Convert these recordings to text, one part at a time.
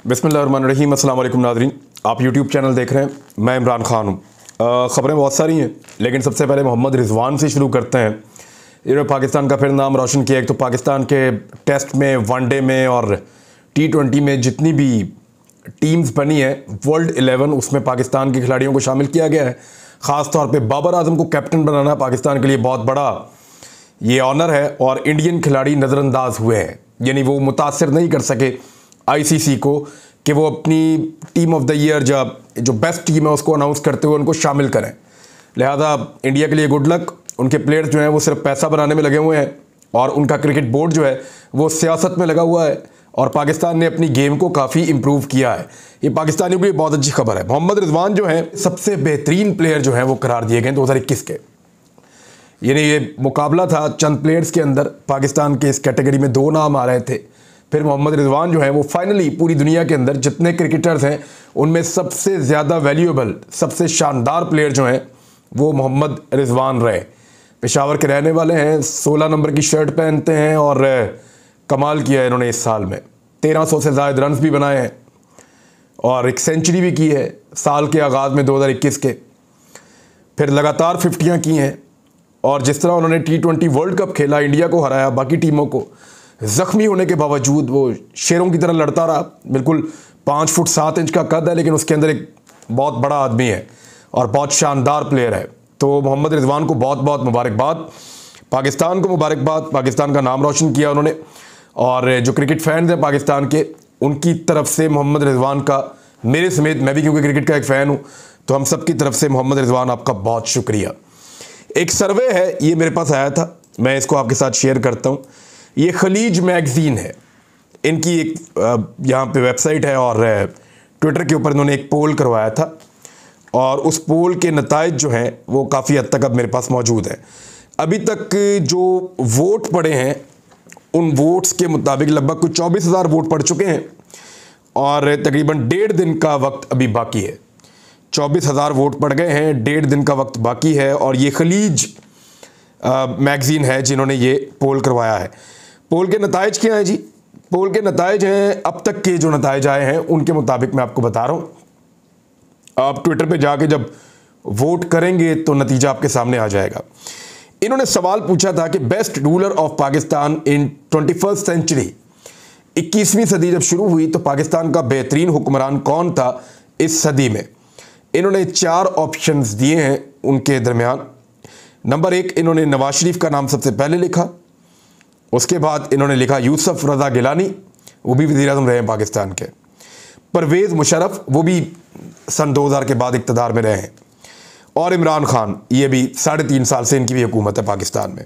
बिस्मिल्लाहिर्रहमानिर्रहीम। अस्सलाम वालेकुम नाज़रीन, आप यूट्यूब चैनल देख रहे हैं, मैं इमरान खान हूँ। ख़बरें बहुत सारी हैं, लेकिन सबसे पहले मोहम्मद रिजवान से शुरू करते हैं। इन्होंने पाकिस्तान का फिर नाम रोशन किया। एक तो पाकिस्तान के टेस्ट में, वनडे में और T20 में जितनी भी टीम्स बनी है, वर्ल्ड 11 उसमें पाकिस्तान के खिलाड़ियों को शामिल किया गया है। ख़ास तौर पे बाबर आजम को कैप्टन बनाना पाकिस्तान के लिए बहुत बड़ा ये ऑनर है। और इंडियन खिलाड़ी नज़रअंदाज हुए हैं, यानी वो मुतासर नहीं कर सके ICC को कि वो अपनी टीम ऑफ द ईयर जो बेस्ट टीम है उसको अनाउंस करते हुए उनको शामिल करें। लिहाजा इंडिया के लिए गुड लक। उनके प्लेयर्स जो हैं वो सिर्फ पैसा बनाने में लगे हुए हैं और उनका क्रिकेट बोर्ड जो है वो सियासत में लगा हुआ है। और पाकिस्तान ने अपनी गेम को काफ़ी इम्प्रूव किया है। ये पाकिस्तानियों के लिए बहुत अच्छी खबर है। मोहम्मद रिजवान जो हैं सबसे बेहतरीन प्लेयर जो हैं वो करार दिए गए 2021 के। यानी ये मुकाबला था चंद प्लेयर्स के अंदर, पाकिस्तान के इस कैटेगरी में 2 नाम आ रहे थे। फिर मोहम्मद रिजवान जो है वो फाइनली पूरी दुनिया के अंदर जितने क्रिकेटर्स हैं उनमें सबसे ज़्यादा वैल्यूएबल, सबसे शानदार प्लेयर जो हैं वो मोहम्मद रिजवान रहे। पेशावर के रहने वाले हैं, 16 नंबर की शर्ट पहनते हैं और कमाल किया है इन्होंने इस साल में। 1300 से ज़ायद रन्स भी बनाए हैं और एक सेंचुरी भी की है साल के आगाज़ में 2021 के। फिर लगातार 50 की हैं और जिस तरह उन्होंने T20 वर्ल्ड कप खेला, इंडिया को हराया, बाकी टीमों को, ज़ख्मी होने के बावजूद वो शेरों की तरह लड़ता रहा। बिल्कुल 5 फुट 7 इंच का कद है, लेकिन उसके अंदर एक बहुत बड़ा आदमी है और बहुत शानदार प्लेयर है। तो मोहम्मद रिजवान को बहुत बहुत मुबारकबाद, पाकिस्तान को मुबारकबाद। पाकिस्तान का नाम रोशन किया उन्होंने और जो क्रिकेट फैंस हैं पाकिस्तान के, उनकी तरफ से मोहम्मद रिजवान का, मेरे समेत, मैं भी क्योंकि क्रिकेट का एक फ़ैन हूँ, तो हम सब की तरफ से मोहम्मद रिजवान आपका बहुत शुक्रिया। एक सर्वे है, ये मेरे पास आया था, मैं इसको आपके साथ शेयर करता हूँ। ये खलीज मैगज़ीन है, इनकी एक यहाँ पे वेबसाइट है और ट्विटर के ऊपर इन्होंने एक पोल करवाया था और उस पोल के नताइज जो हैं वो काफ़ी हद तक अब मेरे पास मौजूद है। अभी तक जो वोट पड़े हैं उन वोट्स के मुताबिक लगभग कुछ 24,000 वोट पड़ चुके हैं और तकरीबन 1.5 दिन का वक्त अभी बाकी है। 24,000 वोट पड़ गए हैं, 1.5 दिन का वक्त बाकी है। और ये खलीज मैगज़ीन है जिन्होंने ये पोल करवाया है। पोल के नताइज क्या हैं जी? पोल के नताइज हैं, अब तक के जो नताइज आए हैं उनके मुताबिक मैं आपको बता रहा हूँ। आप ट्विटर पे जाके जब वोट करेंगे तो नतीजा आपके सामने आ जाएगा। इन्होंने सवाल पूछा था कि best ruler of Pakistan in 21st century, 21वीं सदी जब शुरू हुई तो पाकिस्तान का बेहतरीन हुक्मरान कौन था इस सदी में। इन्होंने 4 ऑप्शंस दिए हैं उनके दरमियान। नंबर 1 इन्होंने नवाज शरीफ का नाम सबसे पहले लिखा, उसके बाद इन्होंने लिखा यूसुफ रज़ा गिलानी, वो भी वज़ीर आज़म रहे हैं पाकिस्तान के। परवेज़ मुशर्रफ, वो भी सन 2000 के बाद इक़्तिदार में रहे हैं। और इमरान खान, ये भी 3.5 साल से इनकी भी हुकूमत है पाकिस्तान में।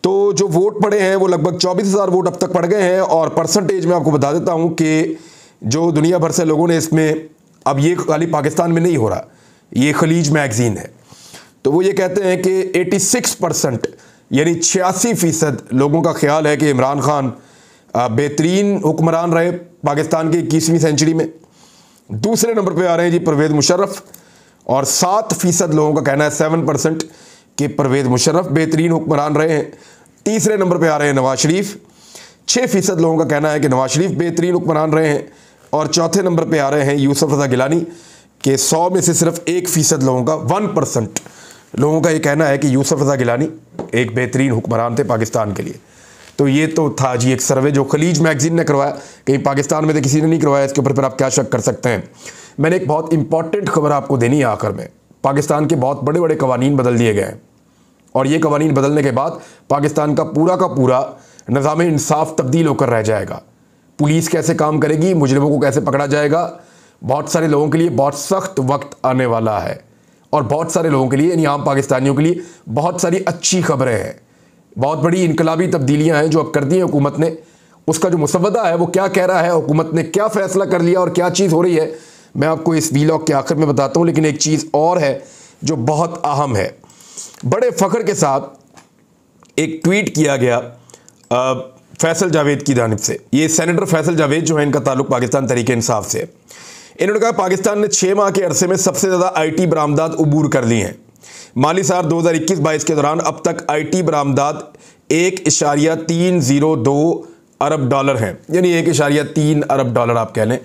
तो जो वोट पड़े हैं वो लगभग 24,000 वोट अब तक पड़ गए हैं। और परसेंटेज में आपको बता देता हूँ कि जो दुनिया भर से लोगों ने इसमें, अब ये खाली पाकिस्तान में नहीं हो रहा, ये खलीज मैगज़ीन है, तो वो ये कहते हैं कि 86% यानी 86% लोगों का ख्याल है कि इमरान खान बेहतरीन हुक्मरान रहे पाकिस्तान की 21वीं सेंचुरी में। दूसरे नंबर पे आ रहे हैं जी परवेज़ मुशर्रफ और 7% लोगों का कहना है, 7% कि परवेज़ मुशर्रफ बेहतरीन हुक्मरान रहे हैं। तीसरे नंबर पे आ रहे हैं नवाज शरीफ, 6% लोगों का कहना है कि नवाज शरीफ बेहतरीन हुक्मरान रहे हैं। और चौथे नंबर पे आ रहे हैं यूसुफ रज़ा गिलानी के 100 में से सिर्फ 1% लोगों का, 1% लोगों का ये कहना है कि यूसुफ रज़ा गिलानी एक बेहतरीन हुक्मरान थे पाकिस्तान के लिए। तो ये तो था जी एक सर्वे जो खलीज मैगज़ीन ने करवाया, कहीं पाकिस्तान में तो किसी ने नहीं करवाया। इसके ऊपर फिर आप क्या शक कर सकते हैं। मैंने एक बहुत इंपॉर्टेंट खबर आपको देनी है आखिर में। पाकिस्तान के बहुत बड़े बड़े कवानीन बदल दिए गए हैं और ये कवानीन बदलने के बाद पाकिस्तान का पूरा निज़ाम इंसाफ तब्दील होकर रह जाएगा। पुलिस कैसे काम करेगी, मुजरिमों को कैसे पकड़ा जाएगा, बहुत सारे लोगों के लिए बहुत सख्त वक्त आने वाला है। और बहुत सारे लोगों के लिए, यानी आम पाकिस्तानियों के लिए बहुत सारी अच्छी खबरें हैं। बहुत बड़ी इनकलाबी तब्दीलियां हैं जो अब कर दी हैं हुकूमत ने। उसका जो मुसव्वदा है वो क्या कह रहा है, हुकूमत ने क्या फ़ैसला कर लिया और क्या चीज़ हो रही है, मैं आपको इस वीलॉग के आखिर में बताता हूँ। लेकिन एक चीज़ और है जो बहुत अहम है। बड़े फ़ख्र के साथ एक ट्वीट किया गया फैसल जावेद की जानिब से। ये सेनेटर फैसल जावेद जो है, इनका ताल्लुक़ पाकिस्तान तहरीक इंसाफ से। इन्होंने कहा पाकिस्तान ने 6 माह के अरसे में सबसे ज़्यादा IT बरामदात अबूर कर ली हैं। माली साल 2021-22 के दौरान अब तक IT बरामदात 1.302 अरब डॉलर हैं, यानी 1.3 अरब डॉलर आप कह लें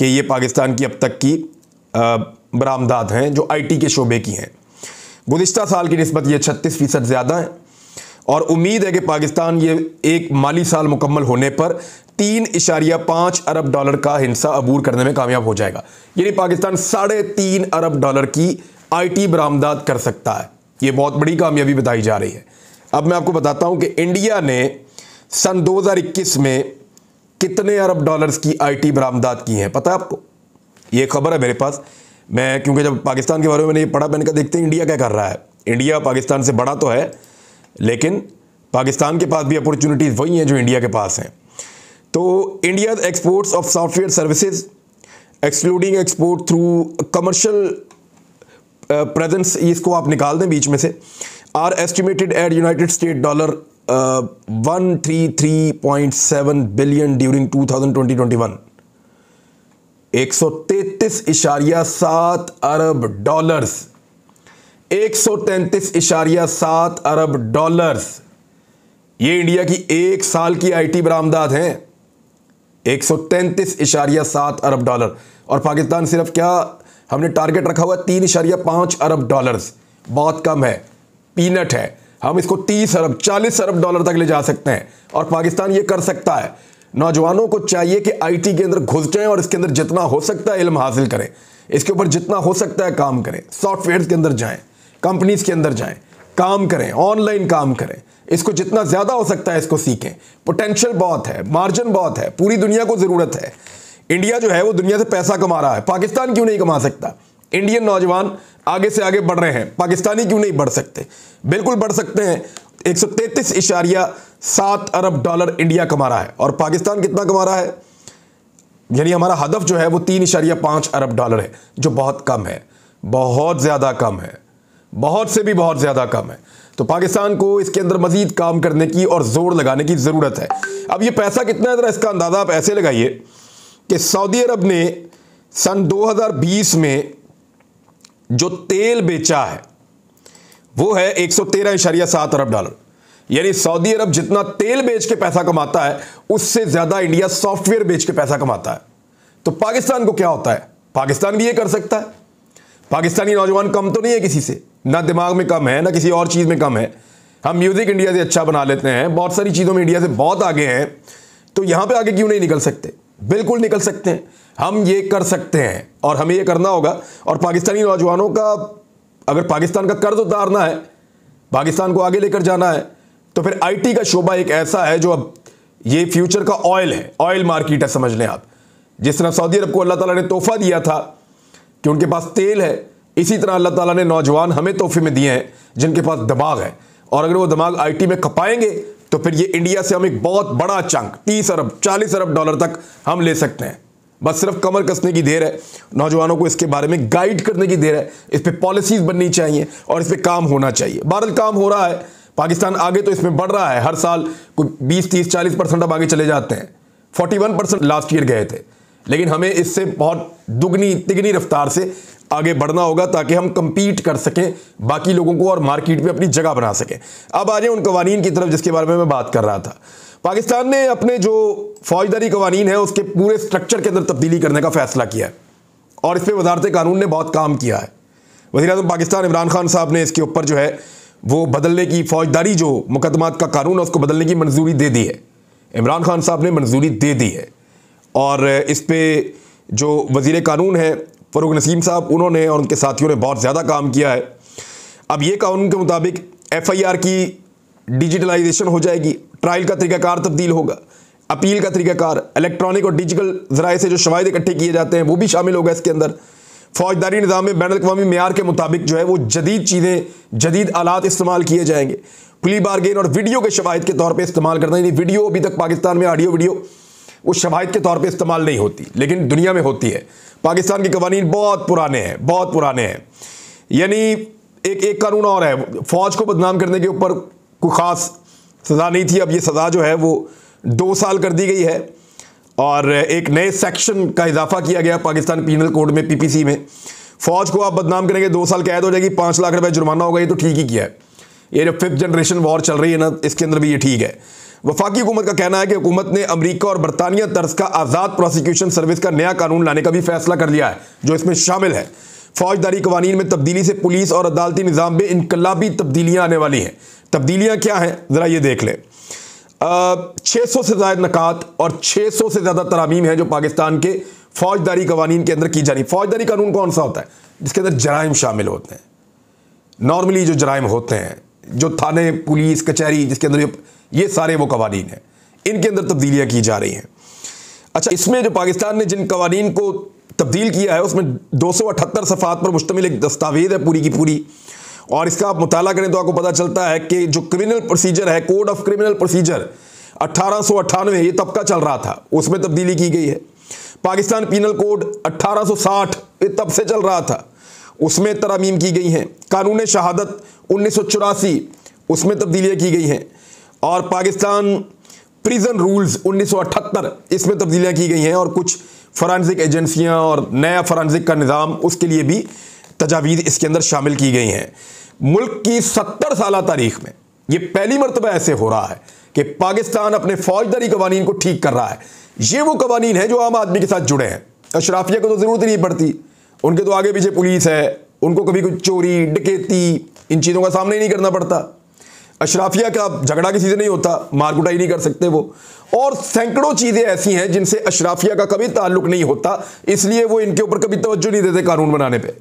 कि ये पाकिस्तान की अब तक की बरामदात हैं जो आईटी के शोबे की हैं। गुज़िश्ता साल की निस्बत ये 36% ज़्यादा है और उम्मीद है कि पाकिस्तान ये एक माली साल मुकम्मल होने पर 3.5 अरब डॉलर का हिस्सा अबूर करने में कामयाब हो जाएगा। यानी पाकिस्तान 3.5 अरब डॉलर की आईटी बरामदात कर सकता है। ये बहुत बड़ी कामयाबी बताई जा रही है। अब मैं आपको बताता हूं कि इंडिया ने सन 2021 में कितने अरब डॉलर्स की आईटी बरामदात की हैं, पता है आपको? ये खबर है मेरे पास। मैं क्योंकि जब पाकिस्तान के बारे में मैंने ये पढ़ा, मैंने कहा देखते हैं इंडिया क्या कर रहा है। इंडिया पाकिस्तान से बड़ा तो है, लेकिन पाकिस्तान के पास भी अपॉर्चुनिटीज़ वही हैं जो इंडिया के पास हैं। तो India exports of software services excluding export through commercial presence, इसको आप निकाल दें बीच में से, are estimated at united state dollar 133.7 billion during 2020-21। 133.7 अरब डॉलर्स, 133.7 अरब डॉलर्स ये इंडिया की एक साल की आईटी बरामदात हैं। 133.7 अरब डॉलर। और पाकिस्तान सिर्फ क्या, हमने टारगेट रखा हुआ 3.5 अरब डॉलर्स, बहुत कम है, पीनट है। हम इसको 30 अरब 40 अरब डॉलर तक ले जा सकते हैं और पाकिस्तान ये कर सकता है। नौजवानों को चाहिए कि आईटी के अंदर घुस जाएं और इसके अंदर जितना हो सकता है इल्म हासिल करें, इसके ऊपर जितना हो सकता है काम करें, सॉफ्टवेयर के अंदर जाएं, कंपनीज के अंदर जाएं, काम करें, ऑनलाइन काम करें, इसको जितना ज़्यादा हो सकता है इसको सीखें। पोटेंशियल बहुत है, मार्जिन बहुत है, पूरी दुनिया को ज़रूरत है। इंडिया जो है वो दुनिया से पैसा कमा रहा है, पाकिस्तान क्यों नहीं कमा सकता? इंडियन नौजवान आगे से आगे बढ़ रहे हैं, पाकिस्तानी क्यों नहीं बढ़ सकते? बिल्कुल बढ़ सकते हैं। 133.7 अरब डॉलर इंडिया कमा रहा है और पाकिस्तान कितना कमा रहा है? यानी हमारा हदफ जो है वो 3.5 अरब डॉलर है, जो बहुत कम है, बहुत ज़्यादा कम है, बहुत से भी बहुत ज़्यादा कम है। तो पाकिस्तान को इसके अंदर मज़ीद काम करने की और ज़ोर लगाने की ज़रूरत है। अब ये पैसा कितना है, ज़रा इसका अंदाज़ा आप ऐसे लगाइए कि सऊदी अरब ने सन 2020 में जो तेल बेचा है वो है 113.7 अरब डॉलर। यानी सऊदी अरब जितना तेल बेच के पैसा कमाता है उससे ज़्यादा इंडिया सॉफ्टवेयर बेच के पैसा कमाता है। तो पाकिस्तान को क्या होता है? पाकिस्तान भी ये कर सकता है। पाकिस्तानी नौजवान कम तो नहीं है किसी से, ना दिमाग में कम है, ना किसी और चीज़ में कम है। हम म्यूज़िक इंडिया से अच्छा बना लेते हैं, बहुत सारी चीज़ों में इंडिया से बहुत आगे हैं। तो यहाँ पे आगे क्यों नहीं निकल सकते? बिल्कुल निकल सकते हैं, हम ये कर सकते हैं और हमें ये करना होगा। और पाकिस्तानी नौजवानों का, अगर पाकिस्तान का कर्ज उतारना है, पाकिस्तान को आगे लेकर जाना है, तो फिर आईटी का शोबा एक ऐसा है जो अब ये फ्यूचर का ऑयल है, ऑयल मार्केट है, समझ लें आप। जिस तरह सऊदी अरब को अल्लाह ताला ने तोहफा दिया था कि उनके पास तेल है, इसी तरह अल्लाह ताला ने नौजवान हमें तोहफे में दिए हैं जिनके पास दिमाग है। और अगर वो दिमाग आईटी में खपाएंगे तो फिर ये इंडिया से हम एक बहुत बड़ा चंक 30 अरब 40 अरब डॉलर तक हम ले सकते हैं। बस सिर्फ कमर कसने की देर है, नौजवानों को इसके बारे में गाइड करने की देर है। इस पे पॉलिसीज बननी चाहिए और इस पे काम होना चाहिए। भारत काम हो रहा है, पाकिस्तान आगे तो इसमें बढ़ रहा है। हर साल कोई 20-30-40% अब आगे चले जाते हैं। 41% लास्ट ईयर गए थे, लेकिन हमें इससे बहुत दुगनी तिगनी रफ्तार से आगे बढ़ना होगा ताकि हम कंपीट कर सकें बाकी लोगों को और मार्केट में अपनी जगह बना सकें। अब आ जाए उन कवानीन की तरफ जिसके बारे में मैं बात कर रहा था। पाकिस्तान ने अपने जो फौजदारी कवानीन है उसके पूरे स्ट्रक्चर के अंदर तब्दीली करने का फैसला किया है और इस पर वजारत कानून ने बहुत काम किया है। वज़ीर-ए-आज़म पाकिस्तान इमरान खान साहब ने इसके ऊपर जो है वो बदलने की, फौजदारी जो मुकदमात का कानून है उसको बदलने की मंजूरी दे दी है। इमरान खान साहब ने मंजूरी दे दी है और इस पर जो वज़ीर कानून है फ़रूक नसीम साहब, उन्होंने और उनके साथियों ने बहुत ज़्यादा काम किया है। अब ये कानून के मुताबिक FIR की डिजिटलाइजेशन हो जाएगी, ट्रायल का तरीकाकार तब्दील होगा, अपील का तरीकाकार, इलेक्ट्रॉनिक और डिजिटल ज़राए से जो शवाहिद इकट्ठे किए जाते हैं वो भी शामिल होगा इसके अंदर। फौजदारी निज़ाम में बैनुल-अक़वामी मेयार के मुताबिक जो है वो जदीद चीज़ें, जदीद आलात इस्तेमाल किए जाएंगे। प्ली बारगेन और वीडियो के शवाहिद के तौर पर इस्तेमाल करना, यानी वीडियो अभी तक पाकिस्तान में ऑडियो वीडियो वो शवाहिद के तौर पे इस्तेमाल नहीं होती, लेकिन दुनिया में होती है। पाकिस्तान के कवानीन बहुत पुराने हैं, बहुत पुराने हैं। यानी एक कानून और है, फ़ौज को बदनाम करने के ऊपर कोई ख़ास सज़ा नहीं थी, अब ये सज़ा जो है वो 2 साल कर दी गई है और एक नए सेक्शन का इजाफा किया गया पाकिस्तान पीनल कोड में, PPC में। फ़ौज को आप बदनाम करेंगे 2 साल कैद हो जाएगी, 5 लाख रुपए जुर्माना होगा। ये तो ठीक ही किया है। ये जो 5th जनरेशन वॉर चल रही है ना, इसके अंदर भी ये ठीक है। वफाकी हुकूमत का कहना है कि हुकूमत ने अमेरिका और बरतानिया तर्ज का आज़ाद प्रोसिक्यूशन सर्विस का नया कानून लाने का भी फैसला कर लिया है, जो इसमें शामिल है। फौजदारी कवानीन में तब्दीली से पुलिस और अदालती निज़ाम में इनकलाबी तब्दीलियाँ आने वाली हैं। तब्दीलियाँ क्या हैं, ज़रा ये देख लें। 600 से ज़्यादा नकात और 600 से ज़्यादा तरामीम है जो पाकिस्तान के फौजदारी कवानीन के अंदर की जा रही। फौजदारी कानून कौन सा होता है? जिसके अंदर जराइम शामिल होते हैं। नॉर्मली जो जराइम होते हैं, जो थाने, पुलिस, कचहरी, जिसके अंदर ये सारे वो कवानीन हैं, इनके अंदर तब्दीलियाँ की जा रही हैं। अच्छा, इसमें जो पाकिस्तान ने जिन कवानीन को तब्दील किया है उसमें 278 सफ़ात पर मुश्तमिल एक दस्तावेज़ है पूरी की पूरी, और इसका आप मुताला करें तो आपको पता चलता है कि जो क्रिमिनल प्रोसीजर है, कोड ऑफ क्रिमिनल प्रोसीजर 1898 ये तब का चल रहा था, उसमें तब्दीली की गई है। पाकिस्तान पीनल कोड 1860 ये तब से चल रहा था, उसमें तरामीम की गई हैं। कानून शहादत 1984 उसमें तब्दीलियाँ की गई हैं, और पाकिस्तान प्रिजन रूल्स 1978 इसमें तब्दीलियाँ की गई हैं, और कुछ फॉरेंसिक एजेंसियाँ और नया फॉरेंसिक का निज़ाम, उसके लिए भी तजावीज़ इसके अंदर शामिल की गई हैं। मुल्क की 70 साल तारीख में ये पहली मरतबा ऐसे हो रहा है कि पाकिस्तान अपने फौजदारी कवानीन को ठीक कर रहा है। ये वो कवानीन है जो आम आदमी के साथ जुड़े हैं। अशराफिया को तो ज़रूरत ही नहीं पड़ती, उनके तो आगे पीछे पुलिस है, उनको कभी कोई चोरी, डकैती, इन चीज़ों का सामना ही नहीं करना पड़ता। अशराफिया का झगड़ा किसी से नहीं होता, मारकुटाई नहीं कर सकते वो, और सैकड़ों चीज़ें ऐसी हैं जिनसे अशराफिया का कभी ताल्लुक नहीं होता, इसलिए वो इनके ऊपर कभी तवज्जो नहीं देते कानून बनाने पे।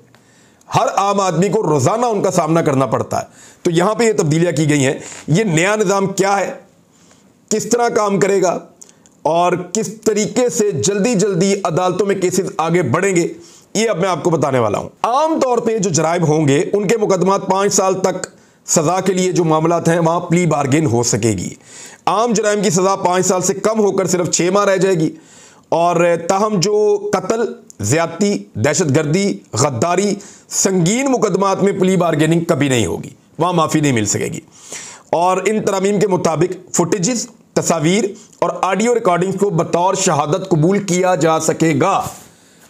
हर आम आदमी को रोज़ाना उनका सामना करना पड़ता है। तो यहाँ पे ये तब्दीलियाँ की गई हैं। ये नया निज़ाम क्या है, किस तरह काम करेगा, और किस तरीके से जल्दी जल्दी अदालतों में केसेस आगे बढ़ेंगे, ये अब मैं आपको बताने वाला हूँ। आम तौर पे जो जराइम होंगे उनके मुकदमात 5 साल तक सज़ा के लिए जो मामलात हैं वहाँ प्ली बार्गेन हो सकेगी। आम जराइम की सज़ा 5 साल से कम होकर सिर्फ 6 माह रह जाएगी, और ताहम जो कत्ल, ज़्यादती, दहशतगर्दी, गद्दारी, संगीन मुकदमात में प्ली बार्गेनिंग कभी नहीं होगी, वहाँ माफ़ी नहीं मिल सकेगी। और इन तरामीम के मुताबिक फुटेजेस, तस्वीर और ऑडियो रिकॉर्डिंग्स को बतौर शहादत कबूल किया जा सकेगा।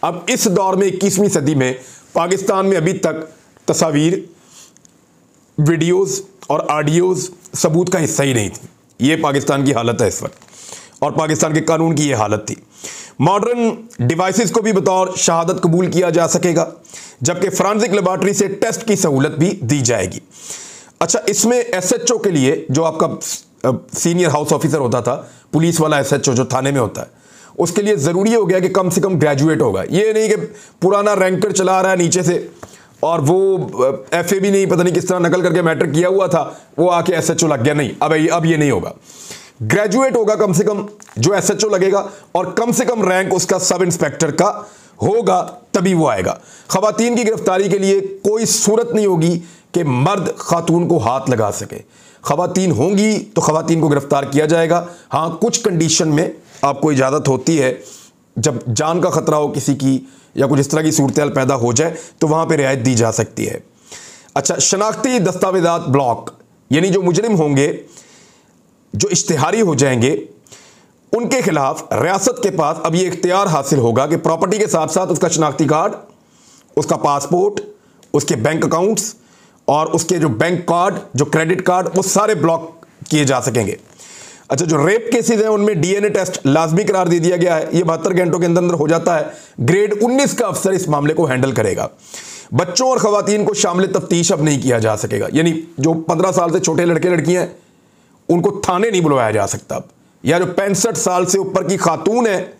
अब इस दौर में 21वीं सदी में पाकिस्तान में अभी तक तस्वीर, वीडियोज़ और ऑडियोज़ सबूत का हिस्सा ही नहीं थी। ये पाकिस्तान की हालत है इस वक्त, और पाकिस्तान के कानून की ये हालत थी। मॉडर्न डिवाइसेस को भी बतौर शहादत कबूल किया जा सकेगा, जबकि फॉरेंसिक लेबॉर्ट्री से टेस्ट की सहूलत भी दी जाएगी। अच्छा, इसमें SHO के लिए, जो आपका सीनियर हाउस ऑफिसर होता था, पुलिस वाला SHO जो थाने में होता है, उसके लिए ज़रूरी हो गया कि कम से कम ग्रेजुएट होगा। ये नहीं कि पुराना रैंकर चला रहा है नीचे से, और वो FA भी नहीं, पता नहीं किस तरह नकल करके मैट्रिक किया हुआ था, वो आके SHO लग गया। नहीं, अब ये नहीं होगा। ग्रेजुएट होगा कम से कम जो SHO लगेगा, और कम से कम रैंक उसका सब इंस्पेक्टर का होगा, तभी वो आएगा। ख़वातीन की गिरफ्तारी के लिए कोई सूरत नहीं होगी कि मर्द खातून को हाथ लगा सके। ख़वातीन होंगी तो ख़वातीन को गिरफ्तार किया जाएगा। हाँ, कुछ कंडीशन में आपको इजाज़त होती है, जब जान का ख़तरा हो किसी की, या कुछ इस तरह की सूरत हाल पैदा हो जाए तो वहाँ पर रियायत दी जा सकती है। अच्छा, शनाख्ती दस्तावेज़ात ब्लॉक, यानी जो मुजरिम होंगे, जो इश्तिहारी हो जाएंगे, उनके खिलाफ रियासत के पास अब ये इख्तियार हासिल होगा कि प्रॉपर्टी के साथ साथ उसका शनाख्ती कार्ड, उसका पासपोर्ट, उसके बैंक अकाउंट्स और उसके जो बैंक कार्ड, जो क्रेडिट कार्ड, वो सारे ब्लॉक किए जा सकेंगे। अच्छा, जो रेप केसेस हैं उनमें DNA टेस्ट लाजमी करार दे दिया गया है। ये 72 घंटों के अंदर हो जाता है। ग्रेड 19 का अफसर इस मामले को हैंडल करेगा। बच्चों और ख़वातीन को शामिल तफ्तीश अब नहीं किया जा सकेगा, यानी जो 15 साल से छोटे लड़के लड़कियां हैं उनको थाने नहीं बुलाया जा सकता अब, या जो 65 साल से ऊपर की खातून है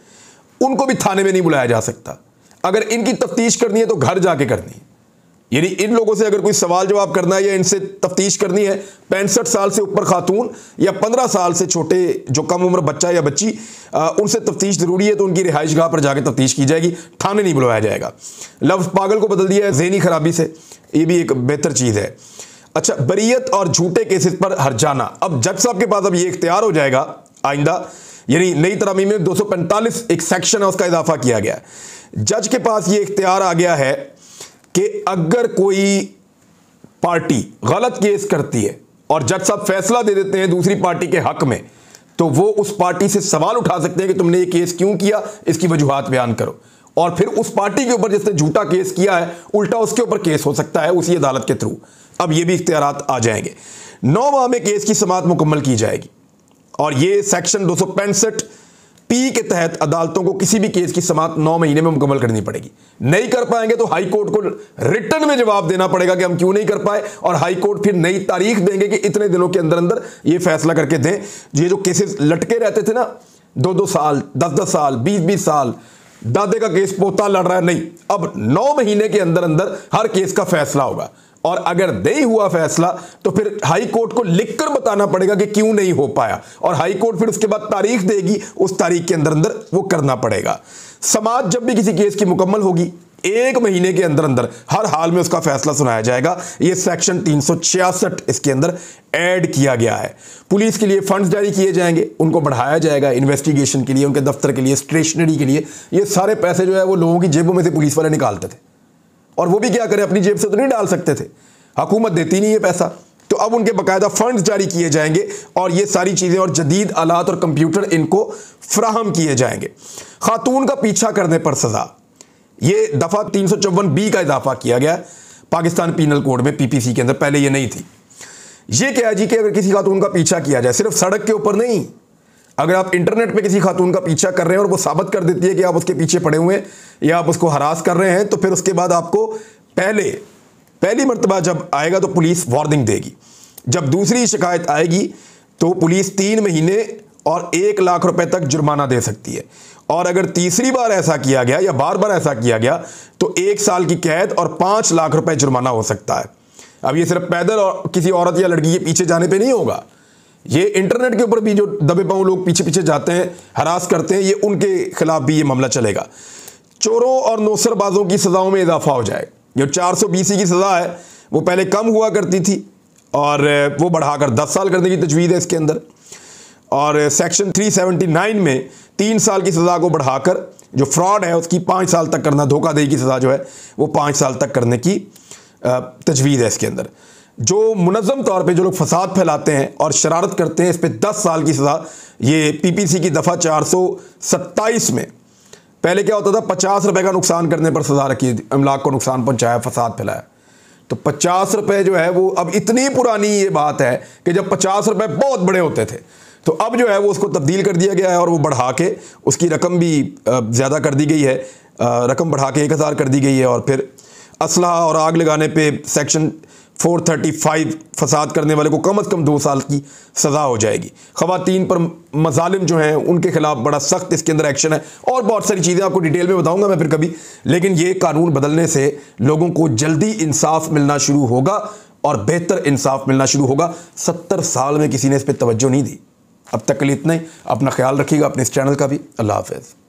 उनको भी थाने में नहीं बुलाया जा सकता। अगर इनकी तफ्तीश करनी है तो घर जाके करनी है, यानी इन लोगों से अगर कोई सवाल जवाब करना है या इनसे तफ्तीश करनी है, 65 साल से ऊपर खातून या 15 साल से छोटे जो कम उम्र बच्चा या बच्ची, उनसे तफ्तीश ज़रूरी है तो उनकी रिहाइश गाह पर जाके तफ्तीश की जाएगी, थाने नहीं बुलाया जाएगा। लफ्ज़ पागल को बदल दिया है ज़हनी खराबी से, ये भी एक बेहतर चीज़ है। अच्छा, बरीयत और झूठे केसेस पर हर्जाना, अब जज साहब के पास अब ये इख्तियार हो जाएगा आइंदा, यानी नई तरामीम में 245 एक सेक्शन है उसका इजाफा किया गया है। जज के पास ये इख्तियार आ गया है कि अगर कोई पार्टी गलत केस करती है और जज साहब फैसला दे देते हैं दूसरी पार्टी के हक में, तो वो उस पार्टी से सवाल उठा सकते हैं कि तुमने ये केस क्यों किया, इसकी वजूहात बयान करो, और फिर उस पार्टी के ऊपर जिसने झूठा केस किया है उल्टा उसके ऊपर केस हो सकता है उसी अदालत के थ्रू। अब ये भी इख्तियारात आ जाएंगे। 9 माह में केस की समाअत मुकम्मल की जाएगी। और ये सेक्शन 265 पी के तहत अदालतों को किसी भी केस की समाअत 9 महीने में मुकम्मल करनी पड़ेगी। नहीं कर पाएंगे तो हाई कोर्ट को रिटर्न में जवाब देना पड़ेगा कि हम क्यों नहीं कर पाए, और हाई कोर्ट फिर नई तारीख देंगे कि इतने दिनों के अंदर अंदर ये फैसला करके दें। ये जो केसेस लटके रहते थे ना, 2-2 साल, 10-10 साल, 20-20 साल, दादे का केस पोता लड़ रहा है, नहीं, अब 9 महीने के अंदर अंदर हर केस का फैसला होगा। और अगर नहीं हुआ फैसला तो फिर हाई कोर्ट को लिखकर बताना पड़ेगा कि क्यों नहीं हो पाया, और हाई कोर्ट फिर उसके बाद तारीख देगी, उस तारीख के अंदर अंदर वो करना पड़ेगा। समाअत जब भी किसी केस की मुकम्मल होगी 1 महीने के अंदर अंदर हर हाल में उसका फैसला सुनाया जाएगा। ये सेक्शन 366 इसके अंदर ऐड किया गया है। पुलिस के लिए फंड्स जारी किए जाएंगे, उनको बढ़ाया जाएगा इन्वेस्टिगेशन के लिए, उनके दफ्तर के लिए, स्टेशनरी के लिए। ये सारे पैसे जो है वो लोगों की जेबों में से पुलिस वाले निकालते थे, और वो भी क्या करें, अपनी जेब से तो नहीं डाल सकते थे, हुकूमत देती नहीं है पैसा, तो अब उनके बकायदा फंड्स जारी किए जाएंगे और ये सारी चीज़ें और जदीद आलात और कंप्यूटर इनको फ्राहम किए जाएंगे। खातून का पीछा करने पर सज़ा, ये दफ़ा 354B का इजाफा किया गया पाकिस्तान पीनल कोड में, PPC के अंदर, पहले ये नहीं थी। ये क्या है जी कि अगर किसी खातून का पीछा किया जाए, सिर्फ सड़क के ऊपर नहीं, अगर आप इंटरनेट पे किसी खातून का पीछा कर रहे हैं और वो साबित कर देती है कि आप उसके पीछे पड़े हुए हैं या आप उसको हरास कर रहे हैं, तो फिर उसके बाद आपको पहली मर्तबा जब आएगा तो पुलिस वार्निंग देगी। जब दूसरी शिकायत आएगी तो पुलिस 3 महीने और 1 लाख रुपए तक जुर्माना दे सकती है, और अगर तीसरी बार ऐसा किया गया या बार बार ऐसा किया गया तो 1 साल की कैद और 5 लाख रुपए जुर्माना हो सकता है। अब ये सिर्फ पैदल और किसी औरत या लड़की के पीछे जाने पर नहीं होगा, ये इंटरनेट के ऊपर भी जो दबे पांव लोग पीछे पीछे जाते हैं, हरास करते हैं, ये उनके खिलाफ भी ये मामला चलेगा। चोरों और नौसरबाजों की सजाओं में इजाफा हो जाए। जो 420 की सजा है वो पहले कम हुआ करती थी और वो बढ़ाकर 10 साल करने की तजवीज़ है इसके अंदर, और सेक्शन 379 में 3 साल की सज़ा को बढ़ाकर जो फ्रॉड है उसकी 5 साल तक करना, धोखाधड़ी की सज़ा जो है वो 5 साल तक करने की तजवीज़ है इसके अंदर। जो मुनज़्ज़म तौर पे जो लोग फसाद फैलाते हैं और शरारत करते हैं, इस पे 10 साल की सज़ा। ये PPC की दफ़ा 427 में पहले क्या होता था, 50 रुपए का नुकसान करने पर सज़ा रखी, अमलाक को नुकसान पहुंचाया, फसाद फैलाया, तो 50 रुपए जो है वो अब इतनी पुरानी ये बात है कि जब 50 रुपए बहुत बड़े होते थे, तो अब जो है वो उसको तब्दील कर दिया गया है और वो बढ़ा के उसकी रकम भी ज़्यादा कर दी गई है, रकम बढ़ा के 1000 कर दी गई है। और फिर असलहा और आग लगाने पे सेक्शन 435 फसाद करने वाले को कम से कम 2 साल की सज़ा हो जाएगी। ख़वातीन पर मज़ालिम जो हैं उनके खिलाफ बड़ा सख्त इसके अंदर एक्शन है, और बहुत सारी चीज़ें आपको डिटेल में बताऊंगा मैं फिर कभी। लेकिन ये कानून बदलने से लोगों को जल्दी इंसाफ मिलना शुरू होगा और बेहतर इंसाफ मिलना शुरू होगा। 70 साल में किसी ने इस पर तवज्जो नहीं दी। अब तक के लिए इतना ही। अपना ख्याल रखिएगा, अपने इस चैनल का भी। अल्लाह हाफ़िज़।